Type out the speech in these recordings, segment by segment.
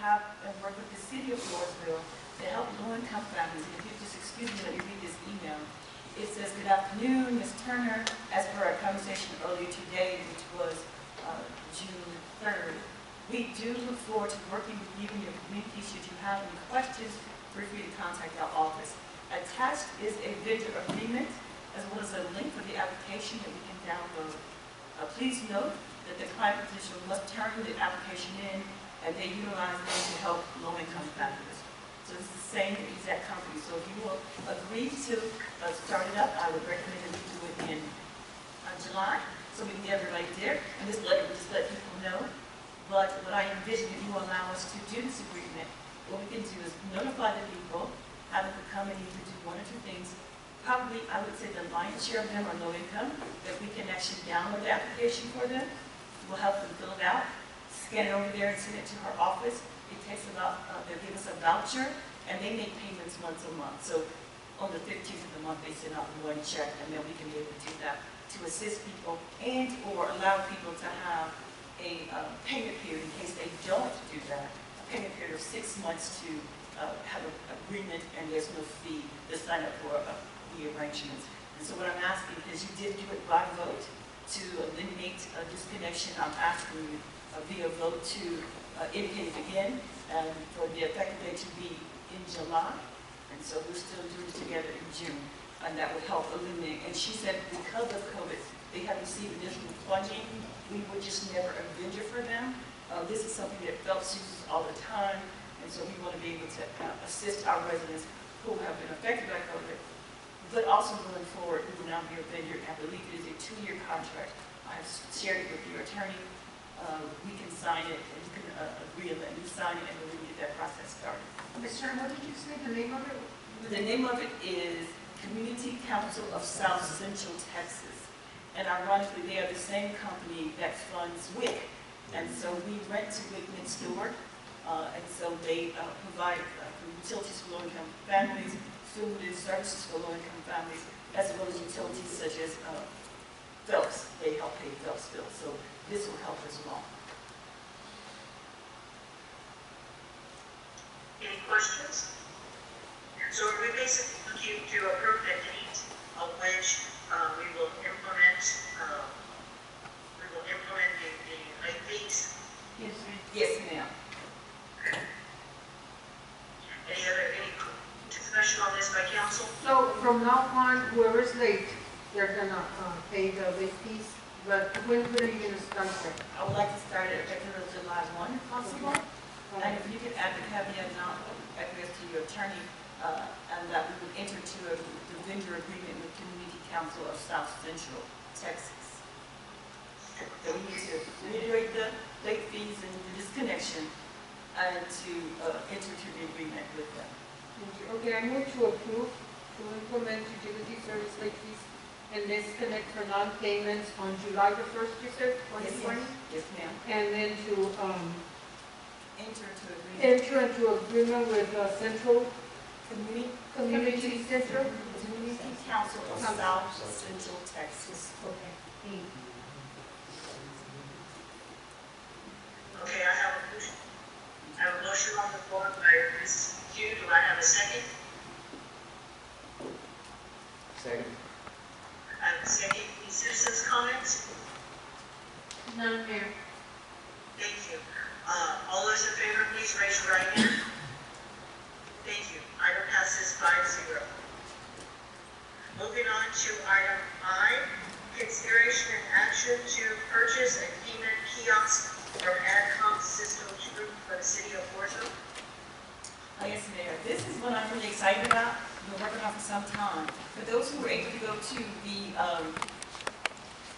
have and work with the city of Floresville to help low-income families. And if you just excuse me, let me read this email. It says, "Good afternoon, Ms. Turner. As per our conversation earlier today, which was June 3rd, we do look forward to working with you and your community. Should you have any questions, feel free to contact our office. Attached is a vendor agreement as well as a link for the application that we can download. Please note that the client potential must turn the application in and they utilize them to help low-income families." So it's the same exact company. So if you will agree to start it up, I would recommend that we do it in July, so we can get everybody there. And this letter will just let people know. But what I envision, if you allow us to do this agreement, what we can do is notify the people, have them come and either do one or two things. Probably, I would say the lion's share of them are low income, that we can actually download the application for them. We'll help them fill it out, scan it over there and send it to her office. It takes about, they'll give us a voucher, and they make payments once a month. So on the 15th of the month, they send out one check, and then we can be able to do that to assist people and or allow people to have a payment period in case they don't do that. A payment period of 6 months to have an agreement, and there's no fee to sign up for the arrangements. And so what I'm asking is, you did do it by vote to eliminate disconnection. I'm asking you via vote to indicate it again, and for the effective date to be in July. And so we're still doing it together in June, and that would help eliminate. And she said because of COVID, they have received additional funding. We were just never a vendor for them. This is something that Phelps uses all the time, and so we want to be able to assist our residents who have been affected by COVID. But also going forward, we will now be a vendor. I believe it is a 2-year contract. I have shared it with your attorney. We can sign it, and you can agree on that. You sign it, and then we can get that process started. Ms. Turner, what did you say the name of it? The name of it is Community Council of South Central Texas. And ironically, they are the same company that funds WIC. And so we rent to WIC next door. And so they provide utilities for low-income families, food and services for low-income families, as well as utilities such as Phelps. They help pay Phelps bills. So this will help as well. Any questions? So are we basically looking to approve the date of which we will implement the late fees? Yes, ma'am. Yes, ma'am. Any discussion on this by council? So from now on, whoever's late, they're gonna pay the late fees. But when are you gonna start that? I would like to start it effective of July 1 if possible. Okay. And if you could add the caveat now, address to your attorney, and that we would enter into the vendor agreement with Community Council of South Central Texas. So we need to reiterate the late fees and the disconnection, and to enter into the agreement with them. Okay, I move to approve to implement utility service late fees and disconnect for non-payments on July the 1st, you said, 2020? Yes, ma'am. And then to Enter into agreement. enter into agreement with Central Community Center? Community Council of South Central Texas. Okay. Okay, I have a motion on the floor by Ms. Q. Do I have a second? Second. I have a second. Any citizens' comments? None, Mayor. Thank you. All those in favor, please raise your right hand. Thank you. Item passes 5-0. Moving on to item I, consideration and action to purchase a payment kiosk from AdCom Systems Group for the city of Floresville. Yes, Mayor. This is what I'm really excited about. We've been working on for some time. For those who were able to go to the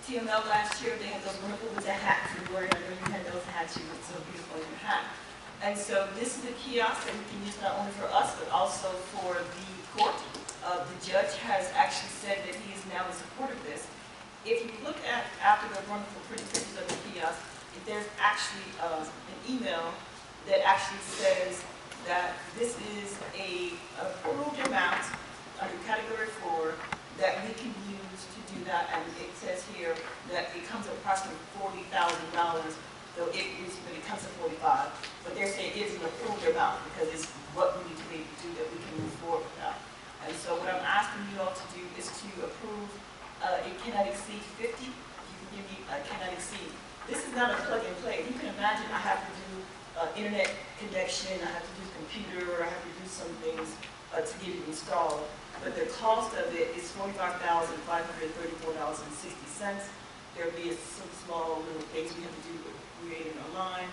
TML last year, they had those wonderful with the hats. And I know you had those hats. You look so beautiful in your hat. And so this is a kiosk that we can use not only for us, but also for the court. The judge has actually said that he is now in support of this. If you look at, after the wonderful pretty pictures of the kiosk, there's actually an email that actually says that this is a approved amount under category 4 that we can use to do that, and it says here that it comes at approximately $40,000 So when it comes to 45, but they're saying it's an approved amount because it's what we need to be able to do that we can move forward with that. And so what I'm asking you all to do is to approve, it cannot exceed 50. You can give me, cannot exceed. This is not a plug and play. You can imagine I have to do internet connection, I have to do computer, I have to do some things to get it installed. But the cost of it is $45,534.60. There'll be some small little things we have to do with creating a line.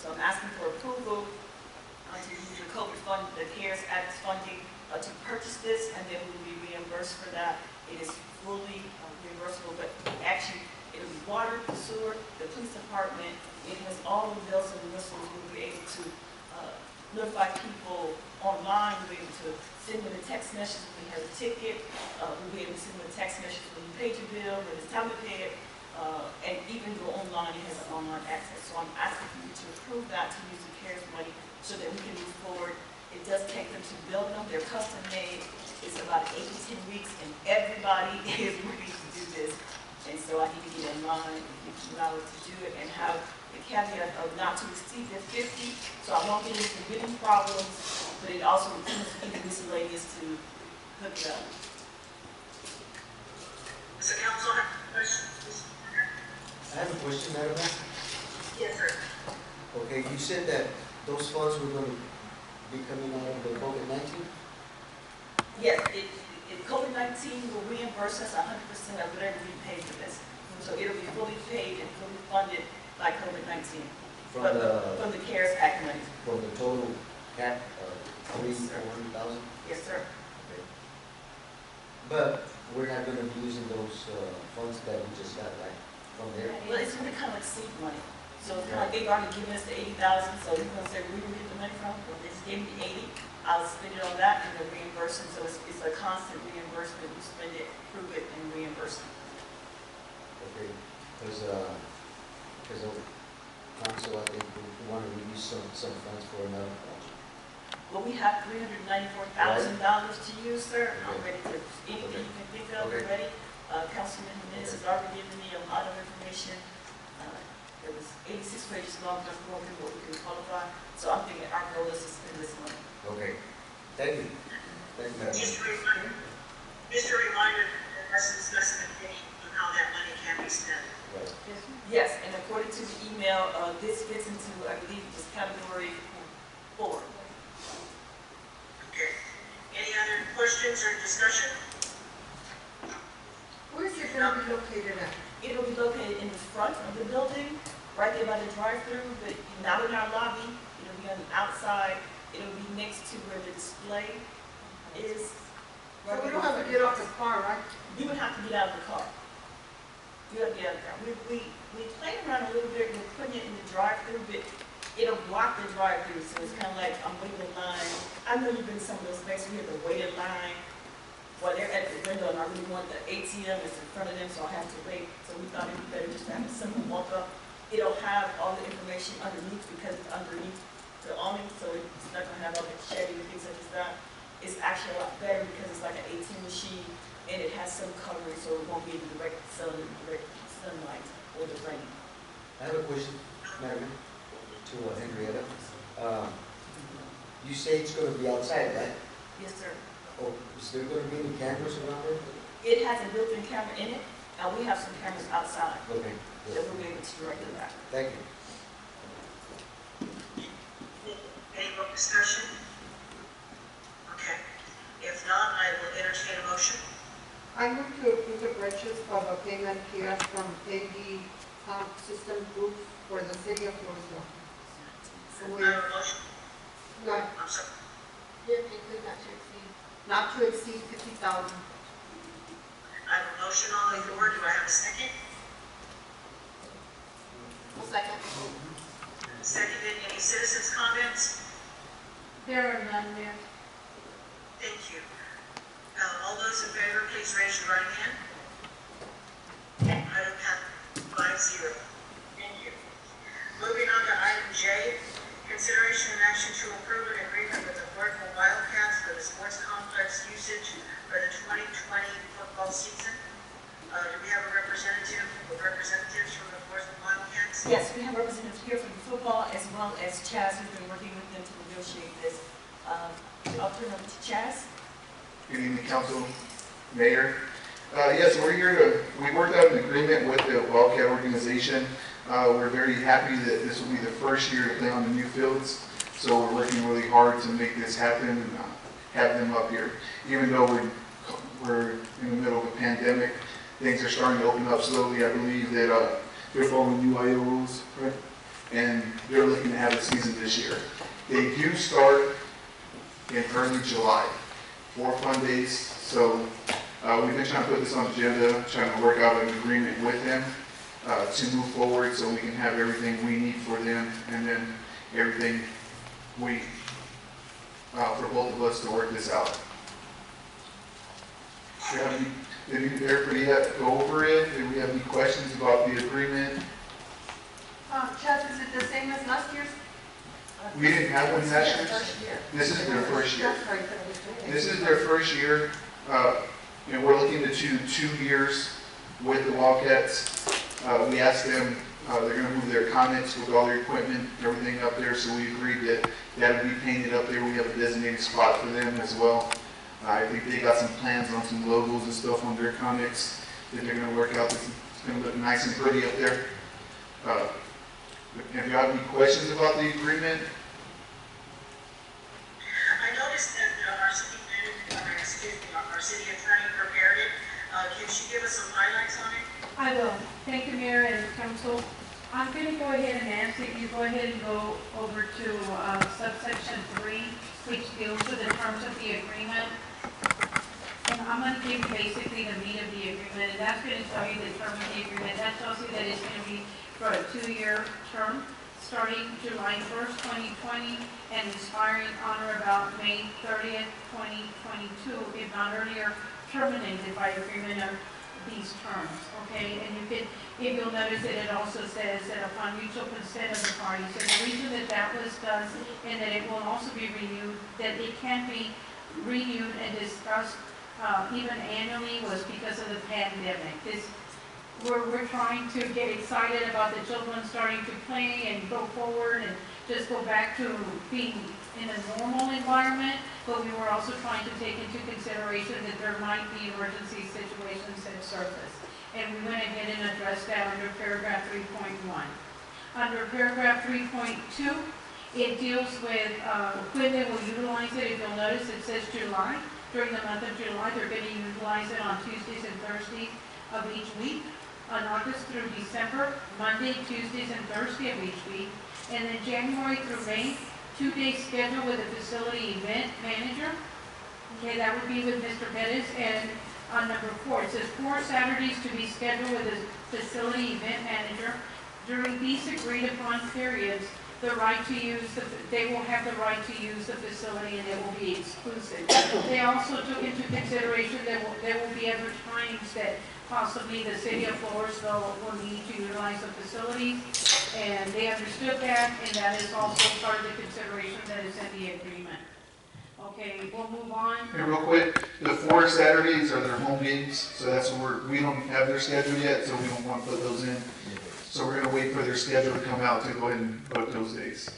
So I'm asking for approval to use the COVID fund, the CARES Act funding to purchase this, and then we will be reimbursed for that. It is fully reimbursable, but actually it'll be water, sewer, the police department. It has all the bells and whistles. We'll be able to notify people online. We'll be able to send them a text message when we have a ticket. We'll be able to send them a text message when you paid your bill, when it's time to pay it, and even go online. It has an online access. So I'm asking you to approve that to use the CARES money so that we can move forward. It does take them to build them. They're custom made. It's about 8 to 10 weeks, and everybody is ready to do this. And so I need to get in line and get you allowed to do it and have the caveat of not to exceed the 50. So I won't get into bidding problems, but it also tends to be miscellaneous to hook it up. Does the council have questions? I have a question, Madam Mayor. Yes, sir. Okay, you said that those funds were going to be coming out of the COVID-19? Yes, COVID-19 will reimburse us 100% of whatever we pay for this. So it'll be fully paid and fully funded by COVID-19 from the CARES Act money. From the total cap of $400,000? Yes, sir. Okay. But we're not going to be using those funds that we just got, right, from there? Well, it's going to kind of like seed money. So it's kind of like they've already given us the 80,000, so we're going to say, where do we get the money from? Well, they just gave me the 80. I'll spend it on that and then reimburse them. So it's a constant reimbursement. We spend it, prove it, and reimburse them. Okay, because council, I think, we want to release some funds for another project. Well, we have $394,000 to use, sir. I'm ready to, anything you can think of, we're ready. Councilman Jimenez has already given me a lot of information. It was 86 pages long, just going through what we can qualify. So I'm thinking our goal is to spend this money. Okay, thank you. Thank you, Madam. Just a reminder, that's the specification of how that money can be spent. Right. Yes, and according to the email, this fits into, I believe, this category 4. Okay. Any other questions or discussion? Where is it going to be located at? It'll be located in the front of the building, right there by the drive-through, but not in our lobby. It'll be on the outside. It'll be next to where the display is. So we don't have to get off the car, right? You would have to get out of the car. You have to get out of the car. We played around a little bit with putting it in the drive-through, but it'll block the drive-through, so it's kind of like I'm waiting in line. I know you've been in some of those places where you have to wait in line while they're at the window, and I really want the ATM is in front of them, so I have to wait. So we thought it'd be better just to have a simple walk-up. It'll have all the information underneath because it's underneath the awning, so it's not going to have all the Chevy and things such as that. It's actually a lot better because it's like an ATM machine, and it has some coverage, so it won't be in direct sunlight or the rain. I have a question, Madam, to Henrietta. You say it's going to be outside, right? Yes, sir. Oh, is there going to be any cameras around there? It has a built-in camera in it, and we have some cameras outside Okay, that we'll be able to direct that. thank you. Any more discussion? Okay. If not, I will entertain a motion. I move to approve the purchase of a payment kiosk from AD System Group for the city of Floresville. I have a motion. Not I'm sorry. not to exceed 50,000. I have a motion on the floor. Do I have a second? Second. Seconded. Any citizens' comments? There are none there. Thank you. All those in favor, please raise your right hand. Item passes 5-0. Thank you. Moving on to item J, consideration and action to approve an agreement with the Floresville Wildcats for the sports complex usage for the 2020 football season. Do we have a representative or representatives from the Floresville Wildcats? Yes, we have representatives here from football as well as Chaz, who's been working with them to negotiate this. I'll turn over to Chaz. Good evening, Council, Mayor. Yes, we're here we worked out an agreement with the Wildcat organization. We're very happy that this will be the first year to play on the new fields. So we're working really hard to make this happen and have them up here. Even though we're in the middle of a pandemic, things are starting to open up slowly. I believe that they're following new IO rules, right? And they're looking to have a season this year. They do start in early July, 4 fun days. So we've been trying to put this on the agenda, trying to work out an agreement with them to move forward so we can have everything we need for them and then everything we, for both of us to work this out. Did everybody go over it? Did we have any questions about the agreement? Chaz, is it the same as last year's? We didn't have one last year. First year. This is their first year. That's right, that was doing it. This is their first year, and we're looking to do 2 years with the Wildcats. We asked them, they're going to move their Connects with all their equipment, everything up there, so we agreed that that would be painted up there. We have a designated spot for them as well. I think they got some plans on some logos and stuff on their Connects that they're going to work out. It's going to look nice and pretty up there. If you have any questions about the agreement? I noticed that our city manager, our city attorney prepared it. Can she give us some highlights on it? I will. Thank you, Mayor and Council. I'm going to go ahead and ask that you go ahead and go over to subsection 3, which deals with the terms of the agreement. And I'm going to give you basically the meat of the agreement, and that's going to tell you the term of the agreement. That tells you that it's going to be for a 2-year term, starting July 1st, 2020, and expiring on or about May 30th, 2022, if not earlier, terminated by agreement of these terms, okay? And you can, if you'll notice that it also says that upon mutual consent of the parties, and the reason that that was done and that it will also be renewed, that it can be renewed and discussed even annually was because of the pandemic. We're trying to get excited about the children starting to play and go forward and just go back to being in a normal environment, but we were also trying to take into consideration that there might be emergency situations that surface. And we went ahead and addressed that under paragraph 3.1. Under paragraph 3.2, it deals with when they will utilize it. If you'll notice, it says July. During the month of July, they're going to utilize it on Tuesdays and Thursdays of each week. On August through December, Monday, Tuesdays, and Thursday of each week. And then January through May, 2-day schedule with a facility event manager. Okay, that would be with Mr. Pettis. And on number 4, it says 4 Saturdays to be scheduled with a facility event manager. During these agreed upon periods, they will have the right to use the facility and it will be exclusive. They also took into consideration that there will be other times that possibly the city of Floresville will need to utilize the facilities, and they understood that, and that is also part of the consideration that is in the agreement. Okay, we'll move on. Hey, real quick, the 4 Saturdays are their home games, so that's what we don't have their schedule yet, so we don't want to put those in. So we're going to wait for their schedule to come out to go ahead and book those days.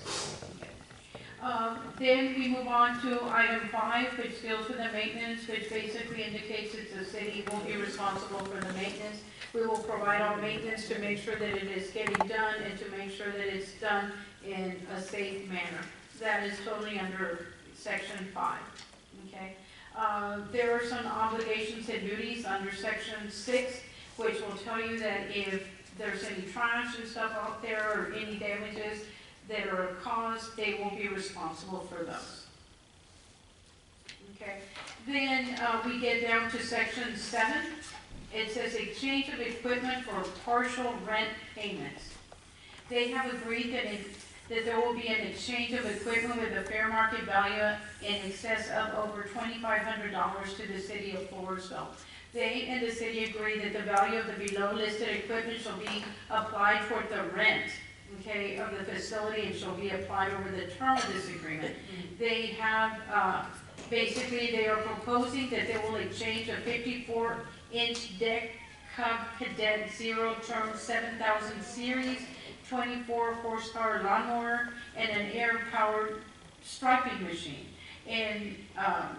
Then we move on to item 5, which deals with the maintenance, which basically indicates that the city will be responsible for the maintenance. We will provide all maintenance to make sure that it is getting done and to make sure that it's done in a safe manner. That is totally under section 5. Okay. There are some obligations and duties under section 6, which will tell you that if there's any trash and stuff out there or any damages that are caused, they will be responsible for those. Okay. Then we get down to section 7. It says exchange of equipment for partial rent payments. They have agreed that there will be an exchange of equipment with a fair market value in excess of over $2,500 to the city of Floresville. They and the city agree that the value of the below listed equipment shall be applied for the rent, okay, of the facility and shall be applied over the term of this agreement. They have, basically they are proposing that they will exchange a 54-inch deck Cub Cadet Zero Turn 7000 Series, 24 horsepower lawnmower, and an air-powered striping machine. And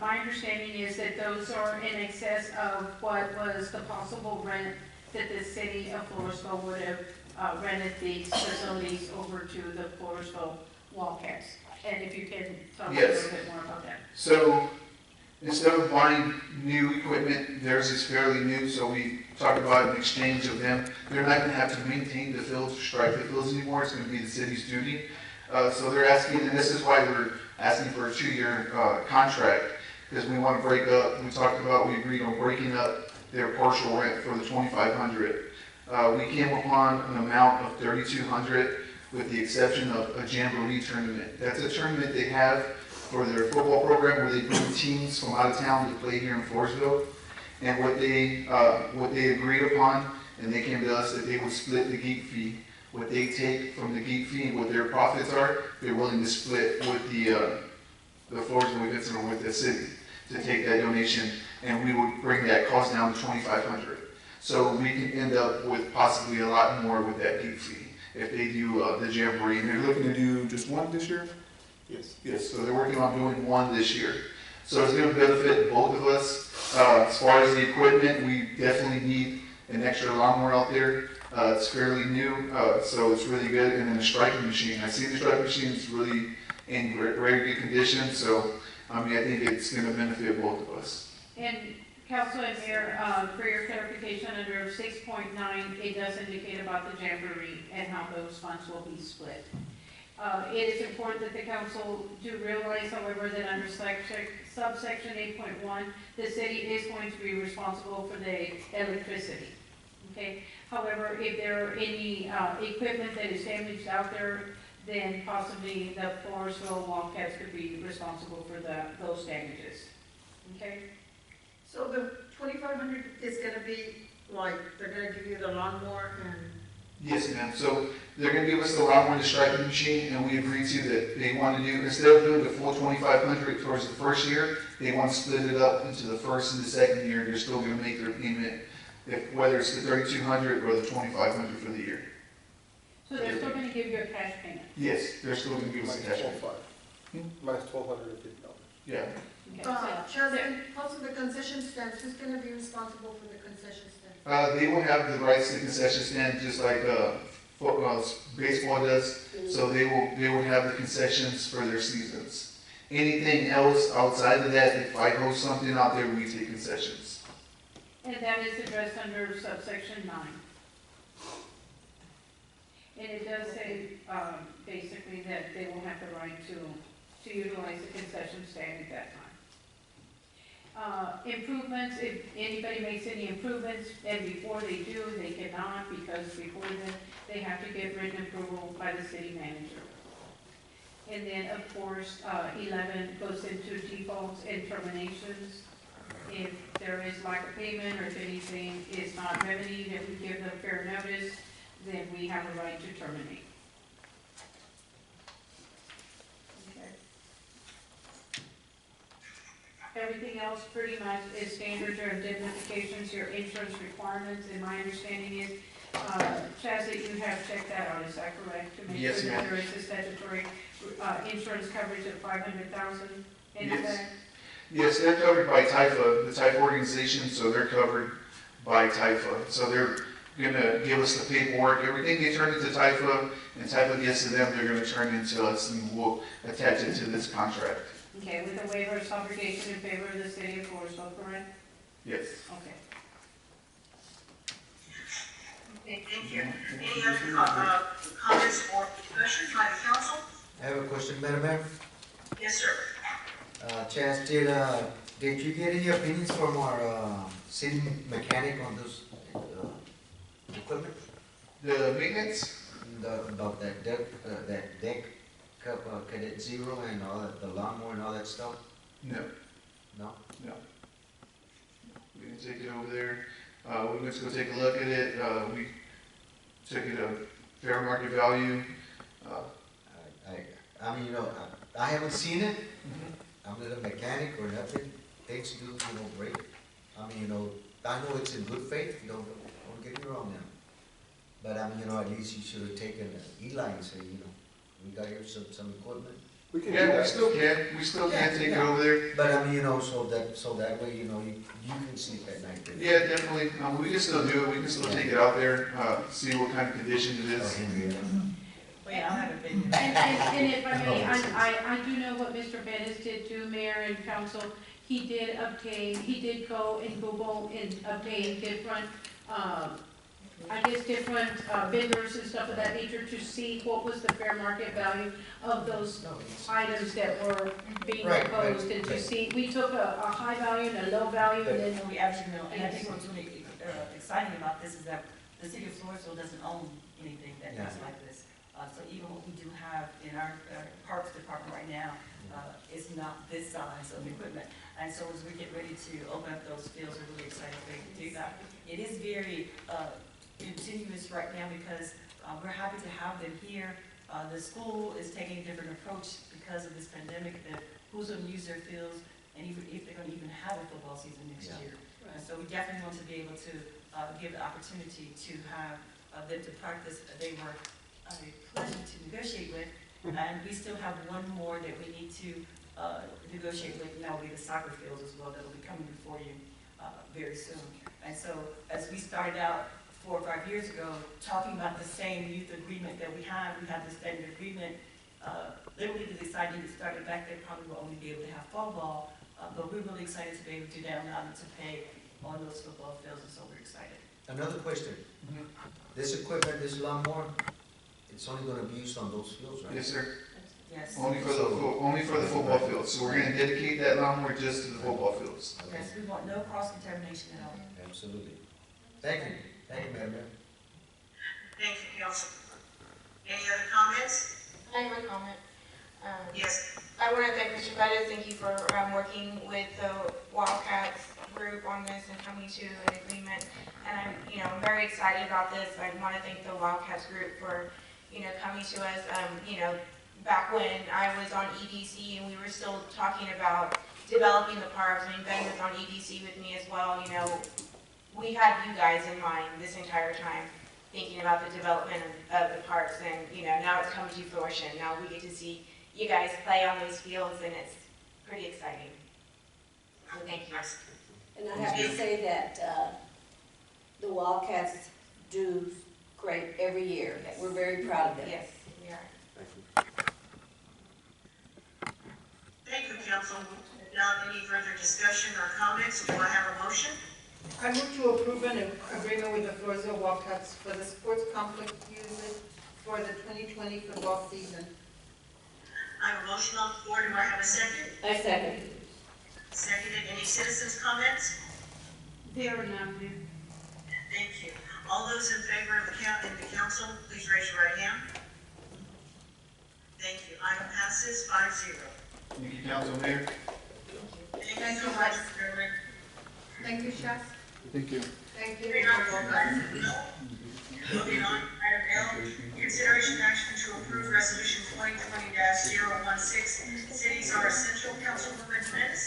my understanding is that those are in excess of what was the possible rent that the city of Floresville would have rented these facilities over to the Floresville Wildcats. And if you can tell me a little bit more about that. So instead of buying new equipment, theirs is fairly new, so we talked about an exchange of them. They're not gonna have to maintain the fields or stripe the fields anymore, it's gonna be the city's duty. So they're asking, and this is why we're asking for a 2-year contract, because we want to break up, we agreed on breaking up their partial rent for the 2,500. We came upon an amount of 3,200 with the exception of a jamboree tournament. That's a tournament they have for their football program where they bring teams from out of town to play here in Floresville. And what they agreed upon, and they came to us that they would split the gate fee. What they take from the gate fee and what their profits are, they're willing to split with the Floresville Event Center with the city to take that donation, and we would bring that cost down to 2,500. So we can end up with possibly a lot more with that gate fee if they do the jamboree. And they're looking to do just one this year? Yes. Yes, so they're working on doing one this year. So it's going to benefit both of us. As far as the equipment, we definitely need an extra lawnmower out there. It's fairly new, so it's really good. And then the striping machine. I see the striping machine is really in very good condition. So, I mean, I think it's going to benefit both of us. And Council and Mayor, for your clarification, under 6.9, it does indicate about the jamboree and how those funds will be split. It is important that the council do realize, however, that under subsection 8.1, the city is going to be responsible for the electricity. Okay. However, if there are any equipment that is damaged out there, then possibly the Floresville Wildcats could be responsible for those damages. Okay. So the 2,500 is gonna be like, they're gonna give you the lawnmower and? Yes, ma'am. So they're going to give us the lawnmower and the striping machine, and we agreed to that they want to do, instead of doing the full 2,500 towards the first year, they want to split it up into the first and the second year. They're still going to make their payment, whether it's the 3,200 or the 2,500 for the year. So they're still going to give you a cash payment? Yes, they're still going to give us a cash payment. Minus $1,250. Yeah. Okay. Chairman, also the concession stands, who's gonna be responsible for the concession stand? They will have the rights to concession stand just like baseball does. So they will have the concessions for their seasons. Anything else outside of that, if I host something out there, we take concessions. And that is addressed under subsection 9. And it does say, basically, that they will have the right to utilize the concession stand at that time. Improvements, if anybody makes any improvements, and before they do, they cannot, because before then, they have to get written approval by the city manager. And then, of course, 11 goes into defaults and terminations. If there is lack of payment, or if anything is not remedied, if we give them fair notice, then we have a right to terminate. Everything else pretty much is standard, your indemnifications, your insurance requirements, and my understanding is, Chaz, that you have checked that out, is that correct? To make Yes, sure that ma'am. there is a statutory insurance coverage of 500,000 in Yes. effect? Yes, they're covered by TIFA, the TIFA organization, so they're covered by TIFA. So they're gonna give us the paperwork, everything they turn into TIFA, and TIFA gets to them, they're gonna turn into us, and we'll attach it to this contract. Okay, with a waiver of subrogation in favor of the city of Floresville, correct? Yes. Okay. Okay, thank you. Any other comments or discussion by the council? I have a question, Madam Mayor. Yes, sir. Chance, did you get any opinions from our city mechanic on this equipment? The maintenance, About that deck cup, Cadet Zero and all that, the lawnmower and all that stuff? no, No? no. We didn't take it over there. We went to go take a look at it. We took it a fair market value. I mean, I haven't seen it. I'm not a mechanic or nothing. Things do, break. I mean, I know it's in good faith, don't get me wrong now. But I mean, at least you should have taken Eli and say, we got here some equipment. We can do Yeah, that. we still can take it over there. But I mean, so that way, you can sleep at night. Then. Yeah, definitely, we can still do it, we can still take it out there, see what kind of condition it Oh, is. Henry, Well, yeah, I have a opinion. And if I may, I do know what Mr. Bettis did do, Mayor and Council. He did go and Google and obtain different, different vendors and stuff of that nature to see what was the fair market value of those items that were being Right, proposed. And to see, we took a high value and a low value, and then And we actually know, and I think what's really exciting about this is that the city of Floresville doesn't own anything that is like this. So even what we do have in our parks department right now is not this size of equipment. And so as we get ready to open up those fields, we're really excited to do that. It is very continuous right now because we're happy to have them here. The school is taking a different approach because of this pandemic, that who's going to use their fields, and even if they're going to even have a football season next year. And so we definitely want to be able to give the opportunity to have them to practice. They were a pleasure to negotiate with, and we still have one more that we need to negotiate with, and that will be the soccer fields as well, that will be coming before you very soon. And so as we started out 4 or 5 years ago, talking about the same youth agreement that we have the standard agreement. Literally, they decided to start it back, they probably will only be able to have fall ball, but we're really excited to be able to do that, allow them to pay on those football fields, and so we're excited. Another question. This equipment, this lawnmower, it's only gonna be used on those fields, right? Yes, sir, Yes. only for the football fields, so we're gonna dedicate that lawnmower just to the football fields. Okay. Yes, we want no cross-contamination at all. Absolutely. Thank you, Madam Mayor. Thank you, Council. Any other comments? I have a comment. Yes. I want to thank Mr. Bettis. Thank you for working with the Wildcats group on this and coming to an agreement. And I'm very excited about this. I want to thank the Wildcats group for, coming to us. Back when I was on EDC and we were still talking about developing the parks. I mean, Ben was on EDC with me as well. We had you guys in mind this entire time, thinking about the development of the parks, and now it's come to fruition. Now we get to see you guys play on those fields, and it's pretty exciting. So thank you. And I have to say that the Wildcats do great every year. We're very proud of them. Yes, we are. Thank you, Council. Without any further discussion or comments, do I have a motion? I move to approve an agreement with the Floresville Wildcats for the sports complex usage for the 2020 football season. I have a motion on the floor. Do I have a second? I second. Seconded. Any citizens' comments? there are none, Mayor. Thank you. All those in favor of the council, please raise your right hand. Thank you. Item passes 5-0. Thank you, Council Mayor. Thank you so much, Mr. Chairman. Thank you, Chef. Thank you. Thank you. Moving on, item L, consideration and action to approve resolution 2020-016, cities are essential. Councilwoman Jimenez.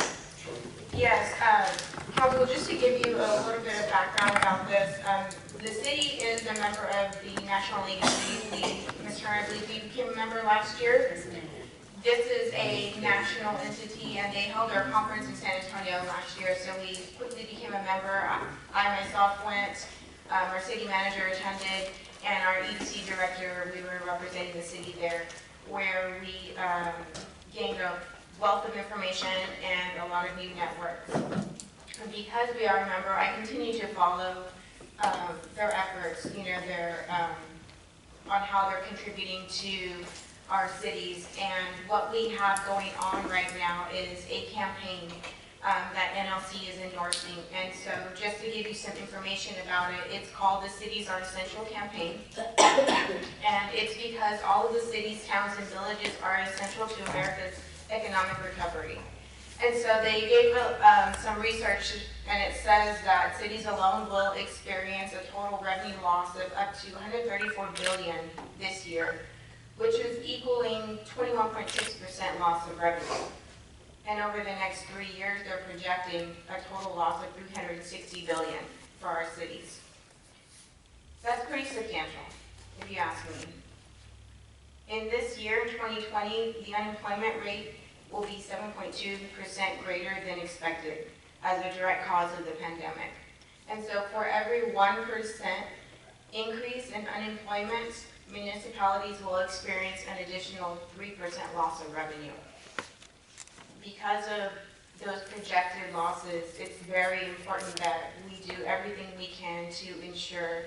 Yes, Council, just to give you a little bit of background about this, the city is a member of the National League of Cities. Mr. I believe we became a member last year. This is a national entity, and they held their conference in San Antonio last year, so we quickly became a member. I myself went, our city manager attended, and our EDC director, we were representing the city there, where we gained a wealth of information and a lot of new networks. And because we are a member, I continue to follow their efforts, their on how they're contributing to our cities. And what we have going on right now is a campaign that NLC is endorsing. And so just to give you some information about it, it's called the Cities Are Essential campaign. And it's because all of the cities, towns, and villages are essential to America's economic recovery. And so they gave some research, and it says that cities alone will experience a total revenue loss of up to $134 billion this year, which is equaling 21.6% loss of revenue. And over the next 3 years, they're projecting a total loss of $360 billion for our cities. That's pretty substantial, if you ask me. In this year, 2020, the unemployment rate will be 7.2% greater than expected as a direct cause of the pandemic. And so for every 1% increase in unemployment, municipalities will experience an additional 3% loss of revenue. Because of those projected losses, it's very important that we do everything we can to ensure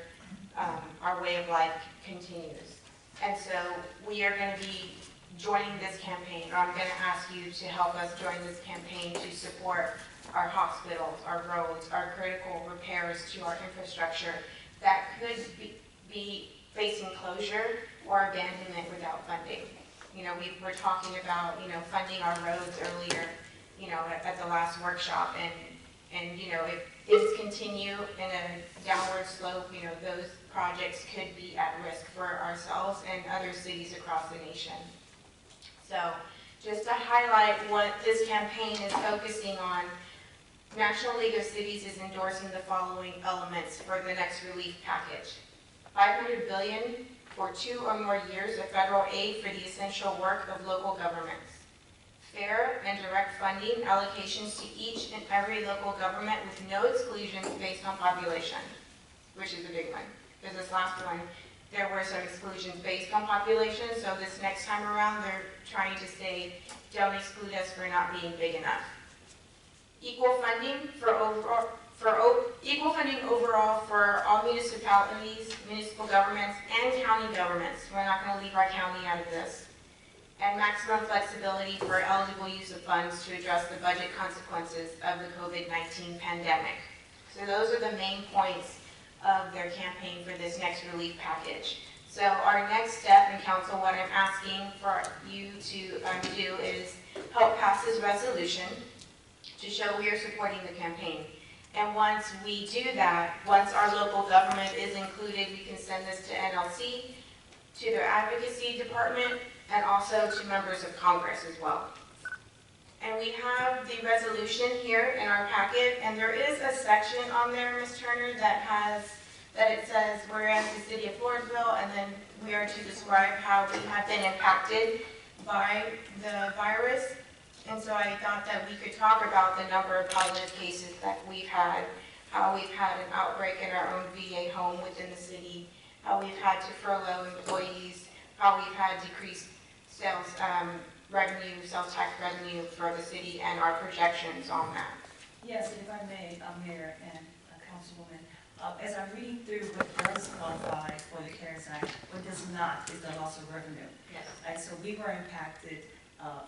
our way of life continues. And so we are going to be joining this campaign, or I'm going to ask you to help us join this campaign to support our hospitals, our roads, our critical repairs to our infrastructure that could be facing closure or abandonment without funding. You know, we were talking about, you know, funding our roads earlier, you know, at the last workshop, and you know, if things continue in a downward slope, you know, those projects could be at risk for ourselves and other cities across the nation. So, just to highlight what this campaign is focusing on, National League of Cities is endorsing the following elements for the next relief package. $500 billion for 2 or more years of federal aid for the essential work of local governments. Fair and direct funding allocations to each and every local government with no exclusions based on population, which is a big one. Because this last one, there were some exclusions based on population, so this next time around, they're trying to say, don't exclude us for not being big enough. Equal funding overall for all municipalities, municipal governments, and county governments. We're not going to leave our county out of this. And maximum flexibility for eligible use of funds to address the budget consequences of the COVID-19 pandemic. So those are the main points of their campaign for this next relief package. So our next step in council, what I'm asking for you to do is help pass this resolution to show we are supporting the campaign. And once we do that, once our local government is included, we can send this to NLC, to their advocacy department, and also to members of Congress as well. And we have the resolution here in our packet, and there is a section on there, Ms. Turner, that it says, whereas the city of Floresville, and then we are to describe how we have been impacted by the virus. And so I thought that we could talk about the number of positive cases that we've had, how we've had an outbreak in our own VA home within the city, how we've had to furlough employees, how we've had decreased sales tax revenue for the city, and our projections on that. Yes, and if I may, Mayor and Councilwoman, as I'm reading through what does qualify for the CARES Act, what does not is the loss of revenue. Yes. And so we were impacted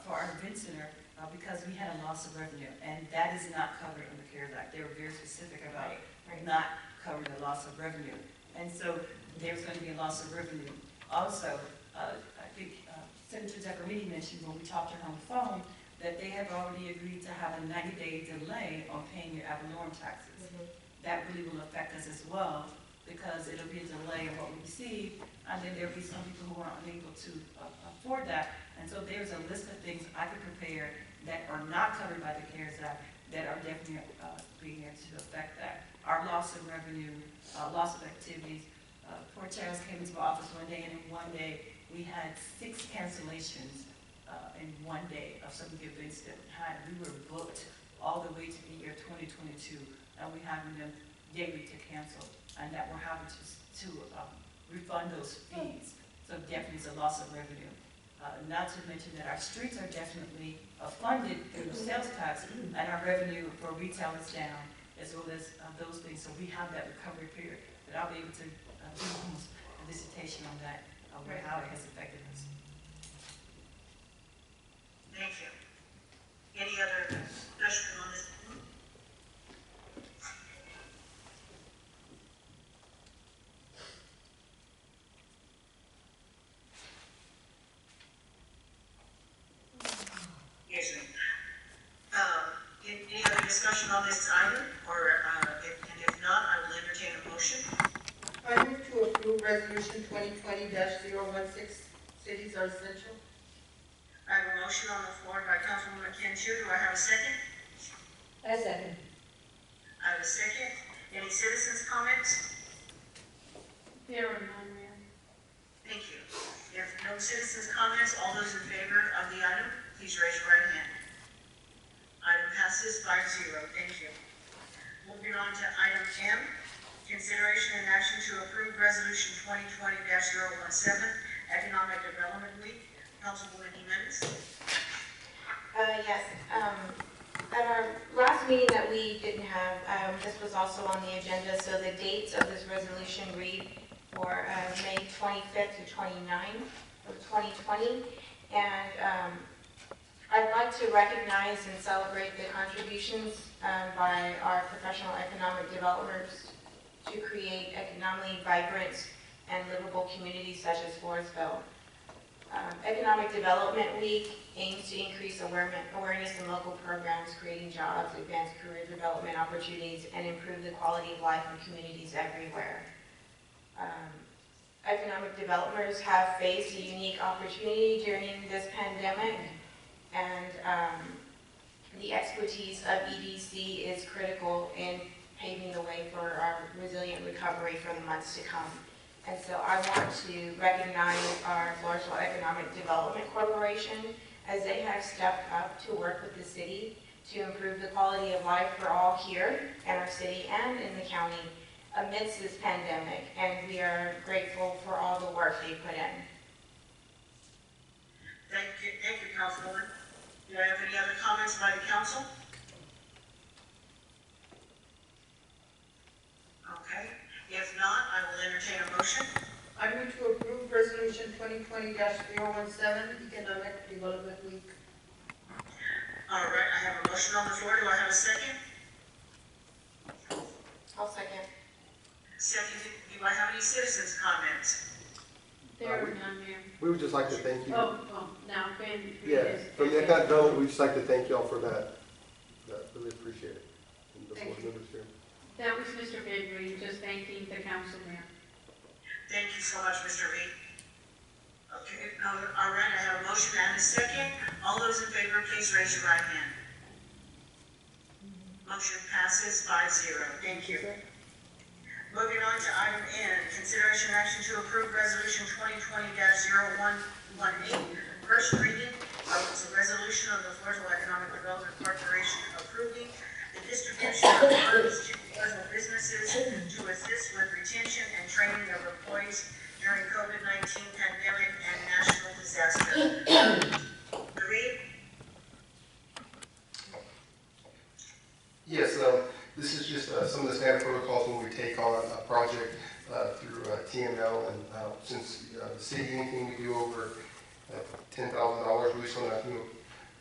for our event center because we had a loss of revenue, and that is not covered in the CARES Act. They were very specific about not covering the loss of revenue. And so there's going to be a loss of revenue. Also, I think Senator Zeffirini mentioned when we talked to her on the phone that they have already agreed to have a 90-day delay on paying your ad valorem taxes. Mm-hmm. That really will affect us as well because it'll be a delay in what we receive, and then there'll be some people who are unable to afford that. And so there's a list of things I could prepare that are not covered by the CARES Act that are definitely being able to affect that. Our loss of revenue, loss of activities. Poor Charles came into my office one day, and in one day we had 6 cancellations in one day of some of the events that we had. We were booked all the way to the year 2022, and we're having them daily to cancel, and that we're having to refund those fees. So definitely it's a loss of revenue. Not to mention that our streets are definitely funded through sales tax, and our revenue for retail is down, as well as those things. So we have that recovery period that I'll be able to do almost a dissertation on that, how it has affected us. Thank you. Any other discussion on this? Yes, sir. Any other discussion on this item, or if not, I will entertain a motion. I move to approve resolution 2020-016, cities are essential. I have a motion on the floor by Councilwoman Kenchu. Do I have a second? I second. I have a second. Any citizens' comments? There are none, Mayor. Thank you. If no citizens' comments, all those in favor of the item, please raise your right hand. Item passes 5-0. Thank you. Moving on to item M, consideration and action to approve resolution 2020-017, Economic Development Week. Councilwoman Jimenez. Yes, at our last meeting that we didn't have, this was also on the agenda, so the dates of this resolution read for May 25th to 29th of 2020. And I'd like to recognize and celebrate the contributions by our professional economic developers to create economically vibrant and livable communities such as Floresville. Economic Development Week aims to increase awareness in local programs, creating jobs, advance career development opportunities, and improve the quality of life in communities everywhere. Economic developers have faced a unique opportunity during this pandemic, and the expertise of EDC is critical in paving the way for our resilient recovery for the months to come. And so I want to recognize our Floresville Economic Development Corporation as they have stepped up to work with the city to improve the quality of life for all here in our city and in the county amidst this pandemic. And we are grateful for all the work they put in. Thank you, Councilwoman. Do I have any other comments by the council? Okay. If not, I will entertain a motion. I move to approve resolution 2020-017, Economic Development Week. All right, I have a motion on the floor. Do I have a second? I'll second. Second, do I have any citizens' comments? There are none, Mayor. We would just like to thank you. Oh, now, Ben. Yeah, from the Economic Development, we'd just like to thank y'all for that. Really appreciate it. And the board members here. That was Mr. Ben Reed, just thanking the council, Mayor. Thank you so much, Mr. Reed. Okay, all right, I have a motion and a second. All those in favor, please raise your right hand. Motion passes 5-0. Thank you. Moving on to item N, consideration and action to approve resolution 2020-0118. First reading of the resolution of the Floresville Economic Development Corporation approving the distribution of funds to Floresville businesses to assist with retention and training of employees during COVID-19 pandemic and national disaster. Reed? Yes, this is just some of the standard protocols when we take on a project through TML, and since the city, anything we do over $10,000, we just want to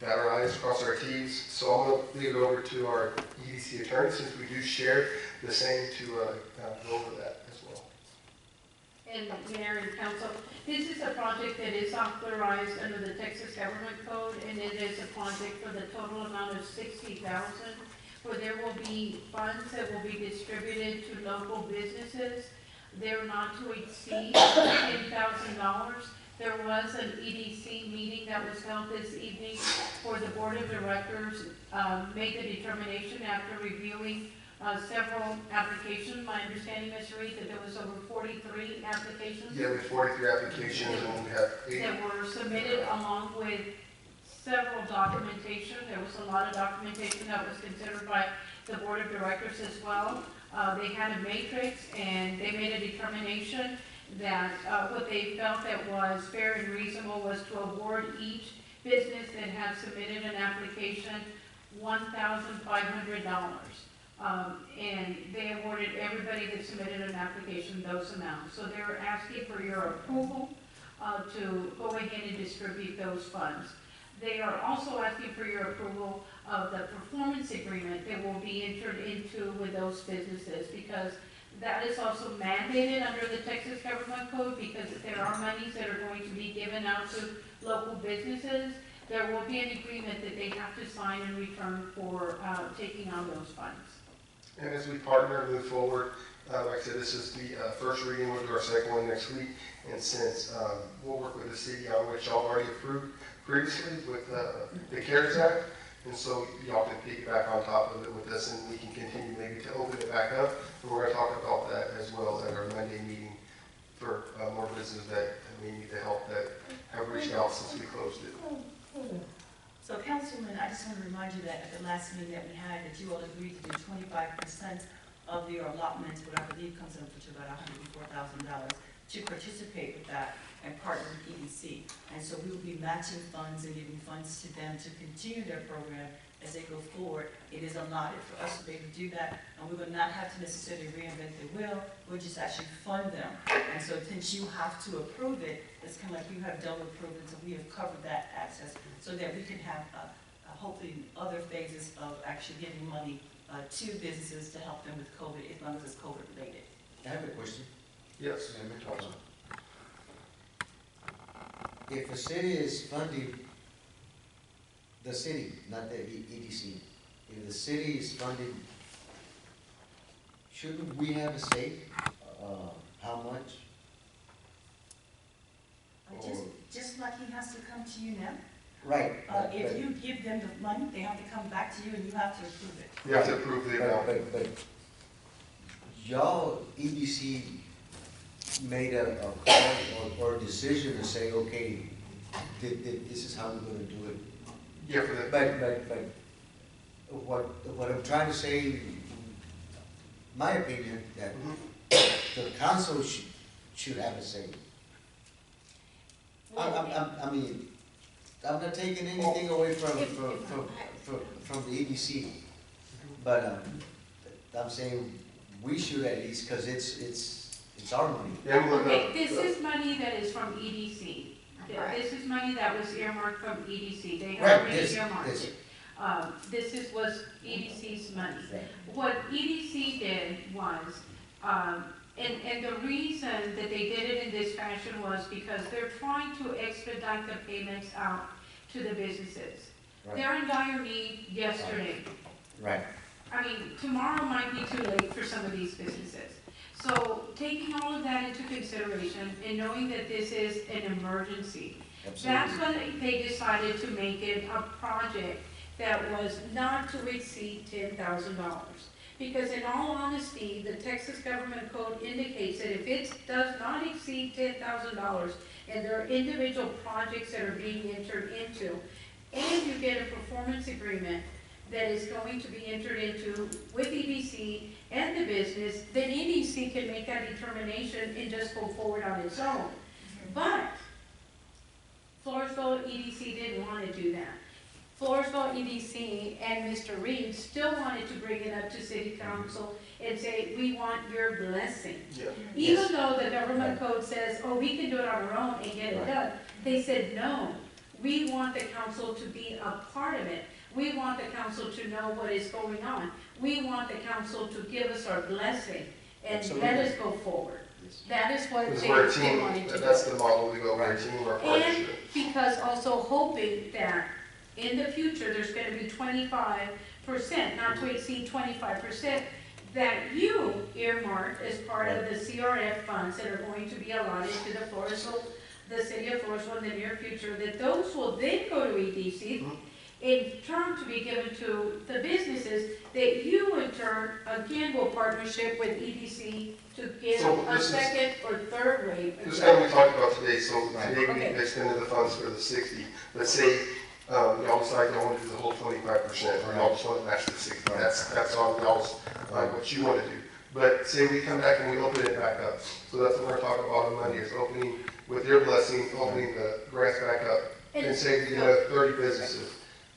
dot our I's, cross our T's. So I'm going to leave it over to our EDC attorney, since we do share the same, to go over that as well. And Mayor and Council, this is a project that is authorized under the Texas Government Code, and it is a project for the total amount of $60,000, where there will be funds that will be distributed to local businesses. They're not to exceed $10,000. There was an EDC meeting that was held this evening where the board of directors made the determination after reviewing several applications. My understanding, Ms. Reed, that there was over 43 applications. Yeah, we have 43 applications, and we have 8 that were submitted along with several documentation. There was a lot of documentation that was considered by the board of directors as well. They had a matrix, and they made a determination that what they felt that was fair and reasonable was to award each business that had submitted an application $1,500. And they awarded everybody that submitted an application those amounts. So they're asking for your approval to go ahead and distribute those funds. They are also asking for your approval of the performance agreement that will be entered into with those businesses, because that is also mandated under the Texas Government Code, because if there are monies that are going to be given out to local businesses, there will be an agreement that they have to sign in return for taking on those funds. And as we partner and move forward, like I said, this is the first reading. We'll do our second one next week. And since we'll work with the city on which y'all already approved previously with the CARES Act, and so y'all can piggyback on top of it with us, and we can continue maybe to open it back up. And we're going to talk about that as well at our Monday meeting for more businesses that we need the help that have reached out since we closed it. So Councilman, I just want to remind you that at the last meeting that we had, that you all agreed to do 25% of your allotment, what I believe comes up to about $104,000, to participate with that and partner with EDC. And so we will be matching funds and giving funds to them to continue their program as they go forward. It is allotted for us to be able to do that, and we will not have to necessarily reinvent the wheel. We'll just actually fund them. And so since you have to approve it, it's kind of like you have double approved, and so we have covered that access so that we can have hopefully other phases of actually giving money to businesses to help them with COVID, as long as it's COVID related. I have a question. Yes. If a city is funding, the city, not the EDC, if the city is funding, shouldn't we have a say, how much? Just like he has to come to you now. Right. If you give them the money, they have to come back to you and you have to approve it. You have to approve the amount. But y'all, EDC, made a call or decision to say, okay, this is how we're gonna do it. Yeah, for the, But what I'm trying to say, my opinion, that the council should have a say. I mean, I'm not taking anything away from the EDC, but I'm saying we should at least, because it's our money. yeah, Okay, this is money that is from EDC. Right. This is money that was earmarked from EDC. They Right, have already this- earmarked this. it. This was EDC's money. Right. What EDC did was, and the reason that they did it in this fashion was because they're trying to expedite the payments out to the businesses. Right. They're in dire need yesterday. Right. I mean, tomorrow might be too late for some of these businesses. So taking all of that into consideration and knowing that this is an emergency, that's Absolutely. when they decided to make it a project that was not to exceed $10,000. Because in all honesty, the Texas Government Code indicates that if it does not exceed $10,000 and there are individual projects that are being entered into, and you get a performance agreement that is going to be entered into with EDC and the business, then EDC can make that determination and just go forward on its own. But Floresville EDC didn't want to do that. Floresville EDC and Mr. Reed still wanted to bring it up to City Council and say, we want your blessing. yeah. Even though the government code says, oh, we can do it on our own and get it done, they said, no, we want the council to be a part of it. We want the council to know what is going on. We want the council to give us our blessing and let us go forward. Yes. That is what Because they we're a team, wanted to do. that's the model we go, we're a team, we're a And partnership. because also hoping that in the future, there's going to be 25%, not to exceed 25%, that you earmark as part of the CRF funds that are going to be allotted to the city of Floresville in the near future, that those will then go to EDC, in turn to be given to the businesses, that you in turn, again, will partnership with EDC to give So a this is- second or third wave. This is kind of what we talked about today, so Right. today we Okay. extended the funds for the 60. Let's say, y'all decide y'all want to do the whole 25%, or y'all just want to match the 60. Right. That's on y'all's, what you want to do. But say we come back and we open it back up. So that's what we're talking about on Monday, is opening, with your blessing, opening the grants back up. And say we have 30 businesses.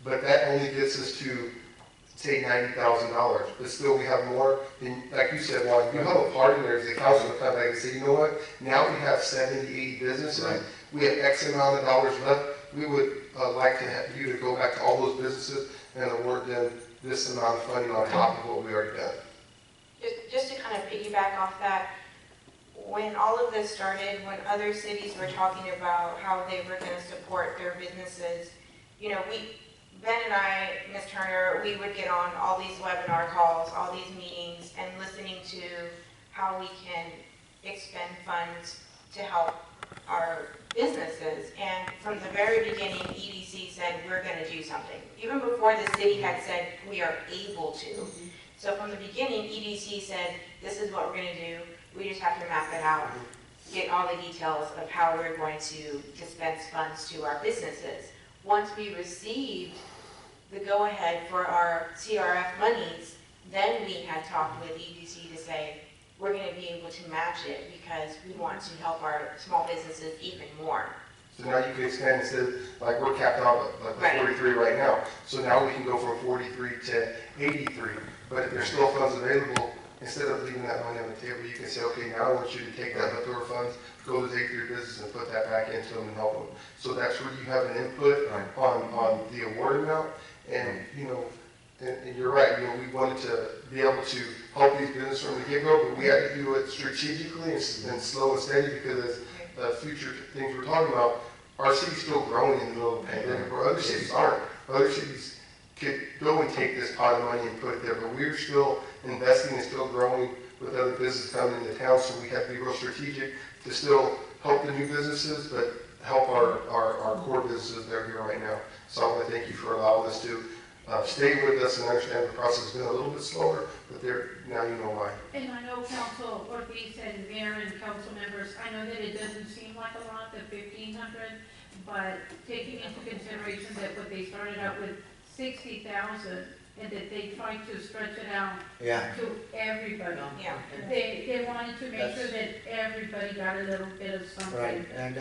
But that only gets us to, say, $90,000. But still we have more, than, like you said, Juan, you have a partner there, the council will come back and say, you know what? Now we have 70, 80 businesses. Right. We have X amount of dollars left. We would like to have you to go back to all those businesses and award them this amount of funding on top of what we already done. Just to kind of piggyback off that, when all of this started, when other cities were talking about how they were going to support their businesses, you know, Ben and I, Ms. Turner, we would get on all these webinar calls, all these meetings, and listening to how we can expend funds to help our businesses. And from the very beginning, EDC said, we're going to do something. Even before the city had said, we are able to. So from the beginning, EDC said, this is what we're going to do. We just have to map it out. get all the details of how we're going to dispense funds to our businesses. Once we received the go-ahead for our CRF monies, then we had talked with EDC to say, we're going to be able to match it because we want to help our small businesses even more. So now you can expand instead of, like, we're capped out at like Right. 43 right now. So now we can go from 43 to 83. But if there's still funds available, instead of leaving that money on the table, you can say, okay, now I want you to take that leftover funds, go to the 83 business and put that back into them and help them. So that's where you have an input on the award amount. And, you know, and you're right, you know, we wanted to be able to help these businesses from the get-go, but we had to do it strategically and slow and steady because as the future things we're talking about, our city's still growing in the middle of the pandemic, where other cities aren't. Other cities could go and take this pot of money and put it there, but we're still investing and still growing with other businesses coming into town, so we have to be real strategic to still help the new businesses, but help our core businesses that are here right now. So I want to thank you for allowing us to stay with us and understand the process has been a little bit slower, but now you know why. And I know Council Ortiz and Mayor and council members, I know that it doesn't seem like a lot, the 1,500, but taking into consideration that what they started out with 60,000 and that they tried to stretch it out Yeah. to everybody. Yeah. They wanted to make sure that everybody got a little bit of something. Right, and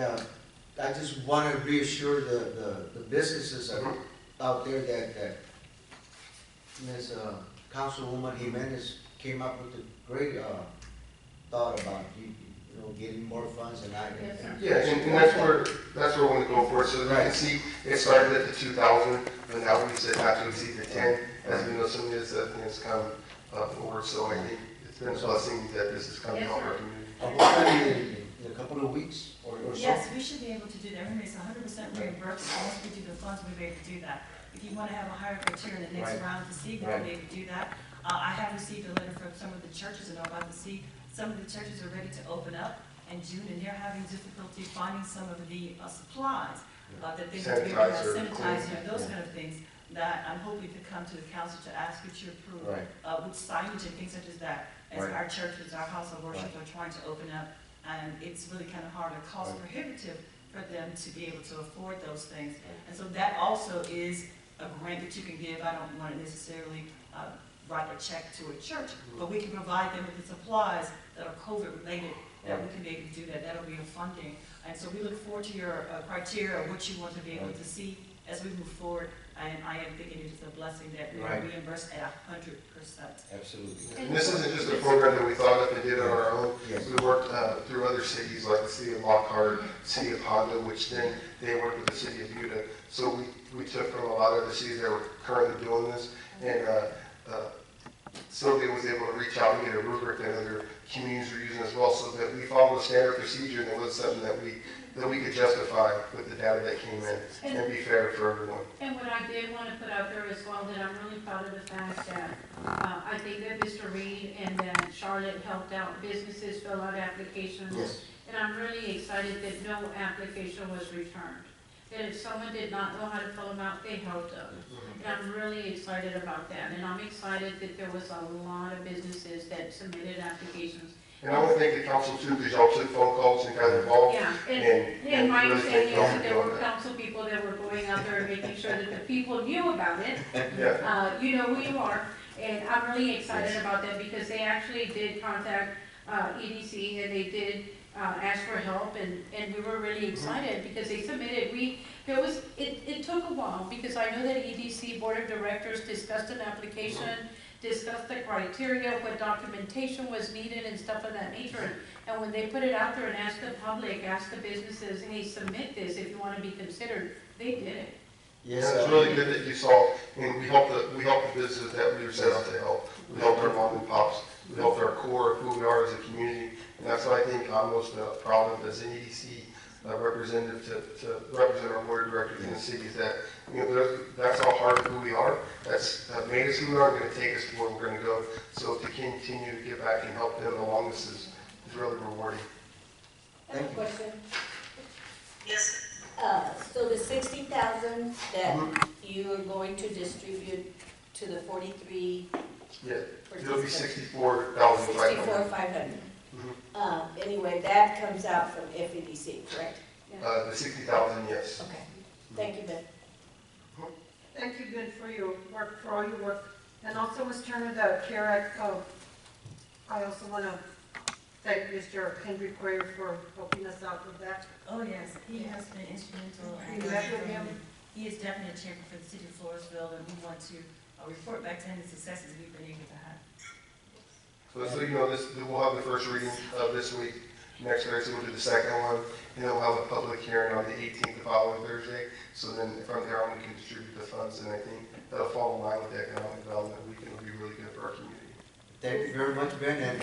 I just want to reassure the businesses out there that Ms. Councilwoman Jimenez came up with a great thought about getting more funds and I. Yes, sir. Yeah, and that's where we want to go for it. So you can see it started at the 2,000, but now we said not to exceed the 10. As we know, some of this things come forward. So I think it's been a blessing that this is coming out of our community. Hopefully in a couple of weeks or so. Yes, we should be able to do that. Remember, it's 100% reimbursed. Once we do the funds, we'll be able to do that. If you want to have a higher criteria in the next round to see, we'll be able to do that. I have received a letter from some of the churches and I'm about to see some of the churches are ready to open up in June and they're having difficulty finding some of the supplies that they need to be able to sanitizer and those kind of things that I'm hoping to come to the council to ask you to approve with signage and things such as that. As our churches, our house of worship are trying to open up and it's really kind of hard and cost prohibitive for them to be able to afford those things. And so that also is a grant that you can give. I don't want to necessarily write a check to a church, but we can provide them with the supplies that are COVID related, that we can be able to do that. That'll be a funding. And so we look forward to your criteria, of what you want to be able to see as we move forward. And I am thinking it is a blessing that we are reimbursed at 100%. Absolutely. And this isn't just a program that we thought up and did on our own. Yes. We worked through other cities like the city of Lockhart, city of Honda, which then they worked with the city of Utah. So we took from a lot of the cities that were currently doing this, and Sylvia was able to reach out and get a rubric that other communities were using as well, so that we followed a standard procedure and it was something that we could justify with the data that came in and be fair for everyone. And what I did want to put out there as well, that I'm really proud of the fact that I think that Mr. Reed and that Charlotte helped out businesses fill out applications. Yes. And I'm really excited that no application was returned. That if someone did not know how to fill them out, they helped them. And I'm really excited about that. And I'm excited that there was a lot of businesses that submitted applications. And I want to thank the council too, because y'all took phone calls and got involved. Yeah, and and my really understanding thank is that there y'all for were that. council people that were going out there and making sure that the people knew about it. Yeah. You know who you are, and I'm really excited about that because they actually did contact EDC and they did ask for help, and we were really excited because they submitted. It took a while because I know that EDC Board of Directors discussed an application, discussed the criteria, what documentation was needed and stuff of that nature. And when they put it out there and asked the public, asked the businesses, hey, submit this if you want to be considered, they did it. Yes, it's really good that you saw, and we helped the businesses that we were set out to help. We helped our mom and pops. We helped our core of who we are as a community. And that's what I think I'm most proud of as an EDC representative to represent our board of directors in the city, is that, that's all part of who we are. That's made us who we are, going to take us to where we're going to go. So to continue to give back and help them along this is really rewarding. I have a question. Yes, So the 60,000 that you are going to distribute to the 43 Yeah, it'll be participants? 64,500. 64,500. Anyway, that comes out from FEDC, correct? The 60,000, yes. Okay, thank you, Ben. Thank you, Ben, for your work, for all your work. And also, Ms. Turner, the CARE Act, I also want to thank Mr. Henry Quayer for helping us out with that. Oh, yes, he has been instrumental. You met with him? He is definitely a champion for the city of Floresville, and we want to report back to him the successes we've been able to have. So you know, we'll have the first reading this week. Next Thursday, we'll do the second one, and then we'll have a public hearing on the 18th, the following Thursday. So then from there on, we can distribute the funds, and I think that'll fall in line with the economic development week, and it'll be really good for our community. Thank you very much, Ben, and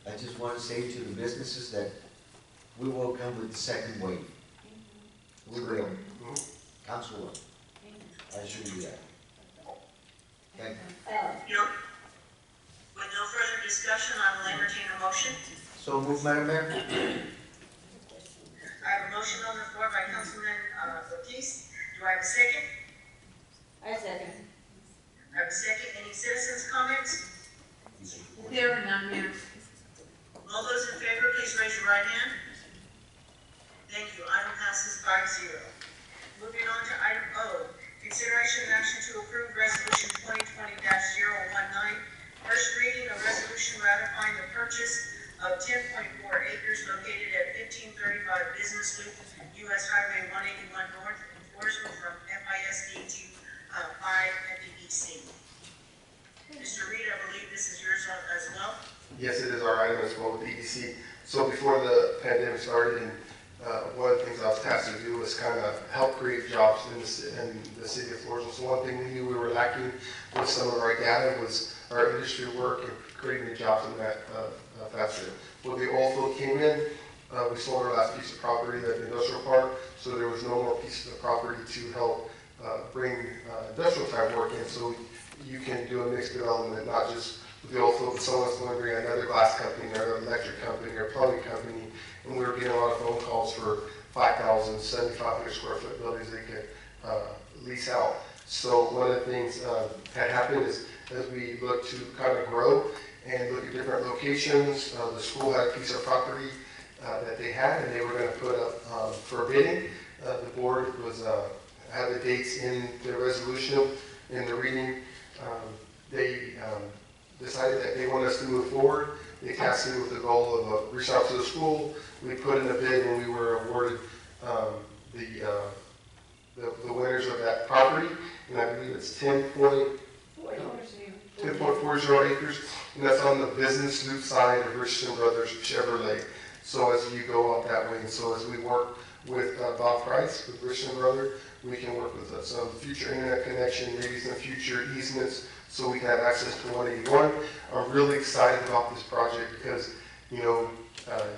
I just want to say to the businesses that we will come with the second wave. We will. Council will. I assure you that. Thank you. With no further discussion, I will entertain a motion. So move, Madam Mayor. I have a motion on the floor by Councilman Ortiz. Do I have a second? I second. I have a second. Any citizens' comments? There are none, Mayor. All those in favor, please raise your right hand. Thank you. Item passes 5-0. Moving on to item O, consideration and action to approve resolution 2020-019, first reading of resolution ratifying the purchase of 10.4 acres located at 1535 Business Loop, U.S. Highway 181 North in Floresville from FISD to 5 FEDC. Mr. Reed, I believe this is yours as well. Yes, it is our item as well with EDC. So before the pandemic started, and one of the things I was tasked to do was kind of help create jobs in the city of Floresville. So one thing we knew we were lacking with some of our data was our industry work and creating the jobs in that facet. When the oil field came in, we sold our last piece of property at the industrial park, so there was no more pieces of property to help bring industrial type work in. So you can do a mixed development, not just with the oil field, but someone's going to bring another glass company or another electric company or plumbing company. And we were getting a lot of phone calls for 5,000, 7,500 square foot buildings they could lease out. So one of the things that happened is as we look to kind of grow and look at different locations, the school had a piece of property that they had and they were going to put up for bidding. The board was had the dates in the resolution in the reading. They decided that they want us to move forward. They tasked me with the goal of reaching out to the school. We put in a bid and we were awarded the winners of that property. And I believe it's 10.40 acres. And that's on the business loop side of Richardson Brothers Chevrolet. So as you go up that way, and so as we work with Bob Price, with Richardson Brothers, we can work with some future internet connection, maybe some future easements, so we can have access to 181. I'm really excited about this project because, you know,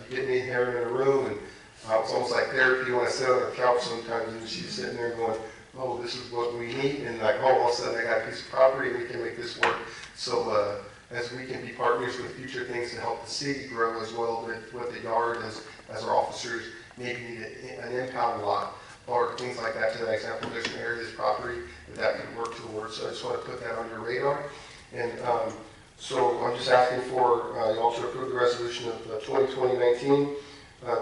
you get me here in a room and it's almost like therapy when I sit on the couch sometimes and she's sitting there going, oh, this is what we need. And like, oh, all of a sudden I got a piece of property and we can make this work. So as we can be partners with future things to help the city grow as well with the yard as our officers maybe need an impound lot or things like that. To that example, there's an area of this property that could work towards. So I just want to put that on your radar. And so I'm just asking for y'all to approve the resolution of 2020-19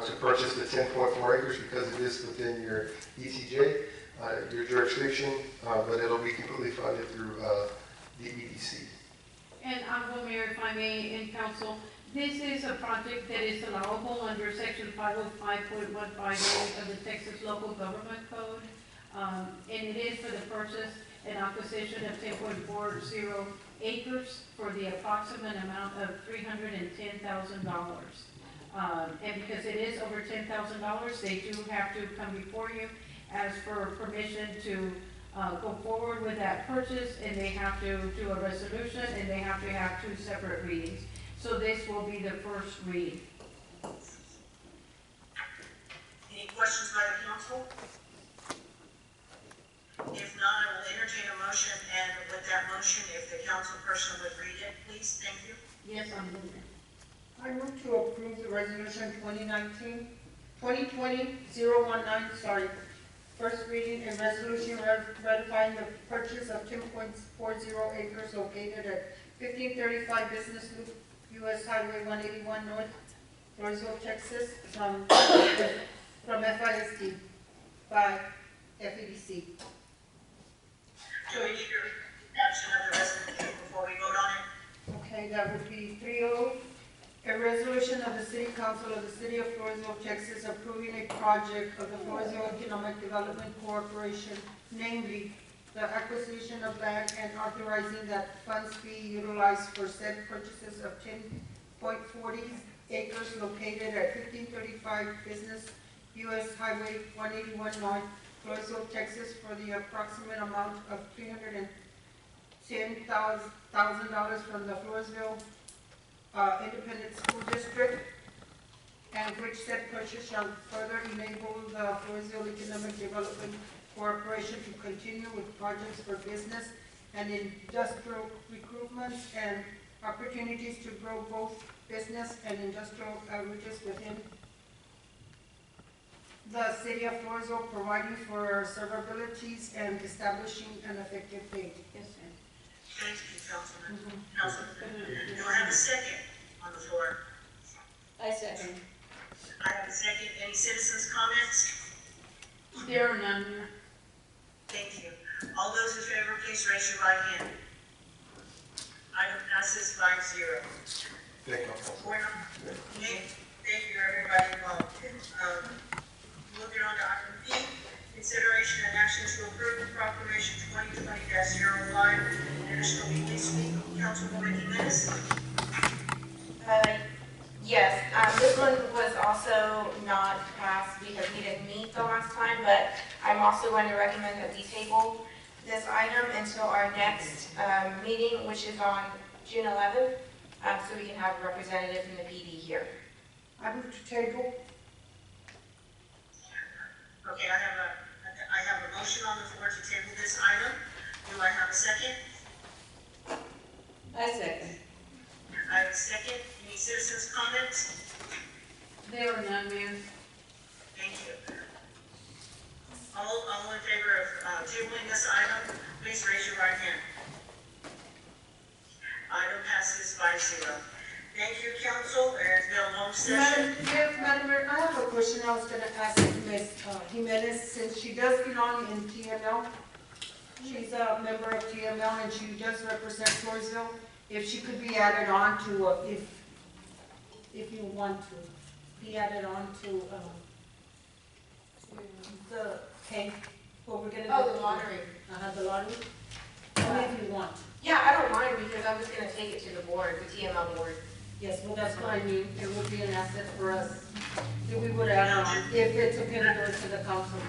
to purchase the 10.4 acres because it is within your ETJ, your jurisdiction, but it'll be completely funded through the EDC. And Honorable Mayor, if I may, in council, this is a project that is allowable under section 505.158 of the Texas Local Government Code. And it is for the purchase and acquisition of 10.40 acres for the approximate amount of $310,000. And because it is over $10,000, they do have to come before you as for permission to go forward with that purchase, and they have to do a resolution, and they have to have 2 separate readings. So this will be the first reading. Any questions by the council? If not, I will entertain a motion, and with that motion, if the council person would read it, please. Thank you. Yes, I'm moving. I move to approve the resolution 2020-019, first reading and resolution ratifying the purchase of 10.40 acres located at 1535 Business Loop, US Highway 181 North, Floresville, Texas, from FISD by FEDC. Do we need your action of the resolution before we vote on it? Okay, that would be 3-0. A resolution of the City Council of the City of Floresville, Texas, approving a project of the Floresville Economic Development Corporation, namely the acquisition of land and authorizing that funds be utilized for said purchases of 10.40 acres located at 1535 Business US Highway 181 North, Floresville, Texas, for the approximate amount of $310,000 from the Floresville Independent School District, and which said purchase shall further enable the Floresville Economic Development Corporation to continue with projects for business and industrial recruitments and opportunities to grow both business and industrial averages within the City of Floresville, providing for severabilities and establishing an effective date. Yes, sir. Thank you, Councilman. Councilman, do I have a second on the floor? I second. I have a second. Any citizens' comments? There are none, Mayor. Thank you. All those in favor, please raise your right hand. Item passes 5-0. Thank you, Council. Thank you, everybody involved. Moving on to item B, consideration and action to approve the proclamation 2020-05, National Police Week. Councilwoman Jimenez. Yes, this one was also not passed because we didn't meet the last time, but I'm also going to recommend that we table this item until our next meeting, which is on June 11th, so we can have a representative from the PD here. I move to table. Okay, I have a motion on the floor to table this item. Do I have a second? I second. I have a second. Any citizens' comments? There are none, Mayor. Thank you. All in favor of tabling this item, please raise your right hand. Item passes 5-0. Thank you, council. It's been a long session. Madam Mayor, I have a question I was going to ask Ms. Jimenez, since she does belong in TML. She's a member of TML and she does represent Floresville. If she could be added on to, if you want to, be added on to the pay, what we're going to do. Oh, the lottery. The lottery, if you want. Yeah, I don't mind because I'm just going to take it to the board, the TML board. Yes, well, that's what I mean. It would be an asset for us if we would add on, if it's okay to go to the council.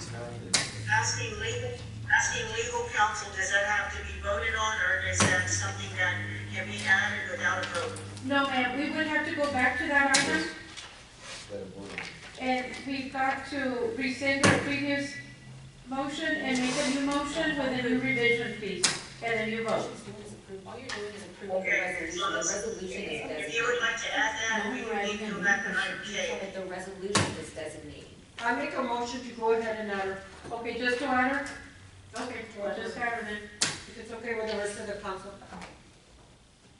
Asking legal counsel, does that have to be voted on, or is that something that can be added without a vote? No, ma'am, we would have to go back to that item, and we've got to rescind our previous motion and make a new motion with a new revision piece and a new vote. All you're doing is approving the resolution. The resolution is If designated. you would like to add that, we would need to go back to item J. The resolution is designated. I make a motion to go ahead and add her, Okay, just to add her? Okay, we'll just add her then. if it's okay with the rest of the council.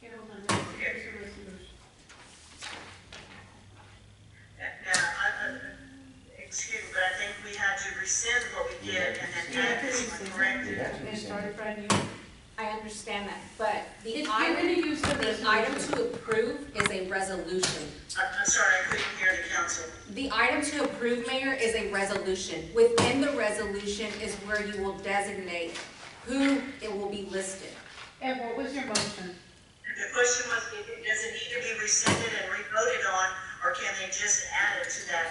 Okay, hold on. Here's the resolution. Excuse me, but I think we had to rescind what we did and then add this one, correct? And start it brand new. I understand that, but the You're gonna item, use the the item resolution. to approve is a resolution. I'm sorry, I couldn't hear the council. The item to approve, Mayor, is a resolution. Within the resolution is where you will designate who it will be listed. And what was your motion? The question was, does it need to be rescinded and re-voted on, or can they just add it to that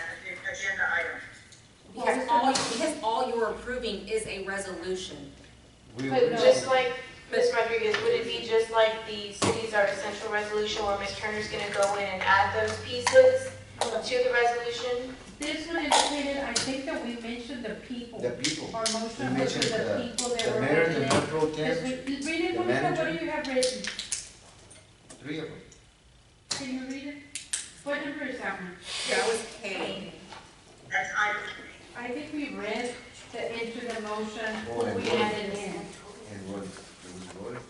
agenda item? Because all you're approving is a resolution. But just like, Ms. Rodriguez, would it be just like the cities are essential resolution where Ms. Turner's gonna go in and add those pieces to the resolution? This one indicated, I think that we mentioned the people. The people. Our We motion was to mentioned the people that the were mayor, the written in. mayor pro tem, Yes, read it, the Monica, what manager. do you have written? 3 of them. Can you read it? What number is that one? That was K. That's item, I think we read into the motion, Oh, what and we voted. added in. And what, it was voted?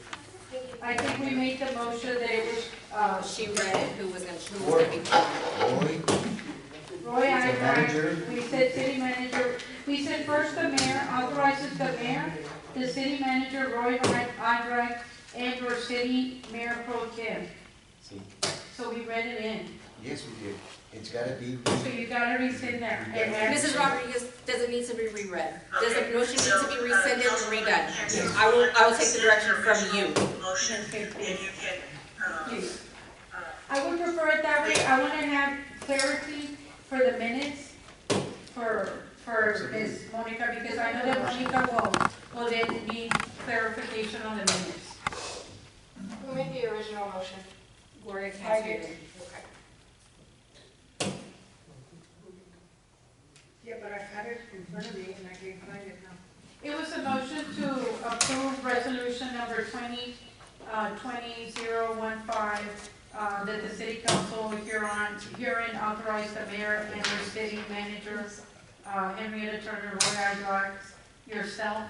I I think we made the motion that it was, She read it, who was gonna be Roy, Roy the manager. Ibrahim, we said city manager, we said first the mayor authorizes the mayor, the city manager, Roy Ibrahim, and your city mayor pro tem. See, So we read it in. yes, we did. It's gotta be, So you gotta rescind that. And add- Mrs. Rodriguez, does it need to be reread? Does the Okay, motion need so, to be rescinded and Councilwoman redone? Campbell, I will take the direction from you. Motion, and you can, Please. uh, I would prefer it that way. I want to have clarity for the minutes for Ms. Monica, because I know that Monica will then need clarification on the minutes. Who made the original motion? Gloria I Castro. did. Okay. Yeah, but I had it in front of me and I can't find it now. It was a motion to approve resolution number 20015, that the city council herein authorize the mayor and your city manager, Henrietta Turner, Roy Ibrahim, yourself,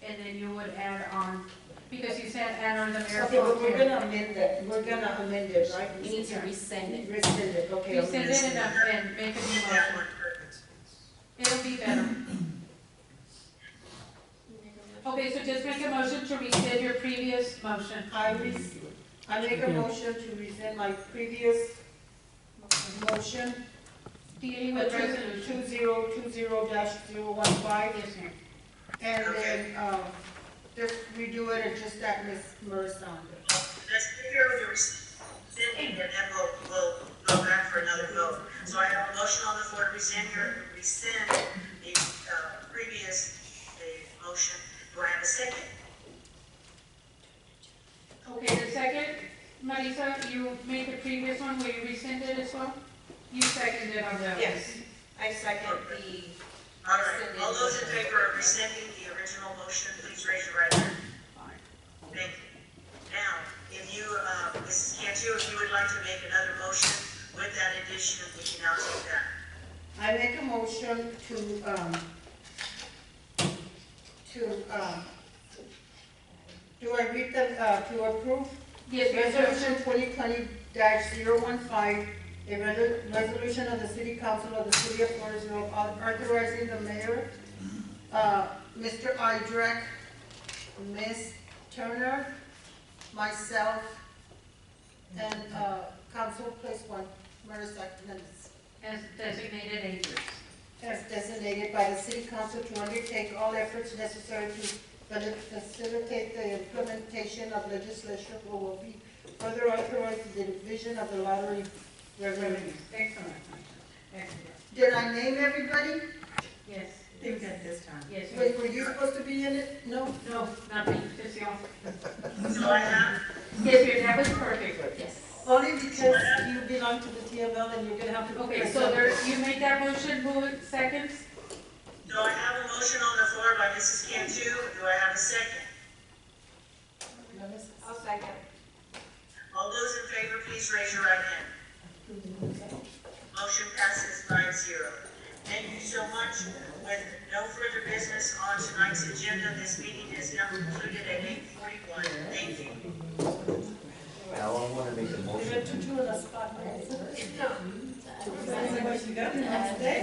and then you would add on, because you said add on the mayor. Okay, but we're gonna amend that, we're gonna amend it, right? You need to rescind it. Rescind it, okay. Rescind it and make a new that motion. one perfect. It'll be better. Okay, so just make a motion to rescind your previous motion. I make a motion to rescind my previous motion, Dealing with resolution. 2020-015, Yes, ma'am. and then, just redo it and just that Ms. Marissa on it. Let's figure out the rescinding, and then we'll go back for another vote. So I have a motion on the floor to rescind the previous motion. Do I have a second? Okay, the second, Marisa, you made the previous one where you rescinded as well? You seconded on that. Yes, I second the All right, all those in favor of rescinding the original motion, please raise your right hand. Thank you. Now, if you, Mrs. Cantu, if you would like to make another motion with that addition, we can now take that. I make a motion do I read the, to approve? Yes, Resolution 2020-015, a resolution of the City Council of the City of Floresville authorizing the mayor, Mr. Idrak, Ms. Turner, myself, and Council Place One, Marissa Hernandez, as designated agents. as designated by the City Council to undertake all efforts necessary to facilitate the implementation of legislation or will be further authorized the division of the lottery revenue. Excellent. Excellent. Did I name everybody? Yes, Think at this time. yes. Wait, were you supposed to be in it? No? No, not me, just y'all. So I have, Yes, ma'am, that was perfect. Yes. Only because you belong to the TML and you're gonna have to. Okay, so there, you made that motion, who seconds? so I have a motion on the floor by Mrs. Cantu. Do I have a second? I'll second. All those in favor, please raise your right hand. Motion passes 5-0. Thank you so much. With no further business on tonight's agenda, this meeting is now concluded at 8:41. Thank you. now I wanna make a You're motion. two on the spot, right? You got it, today.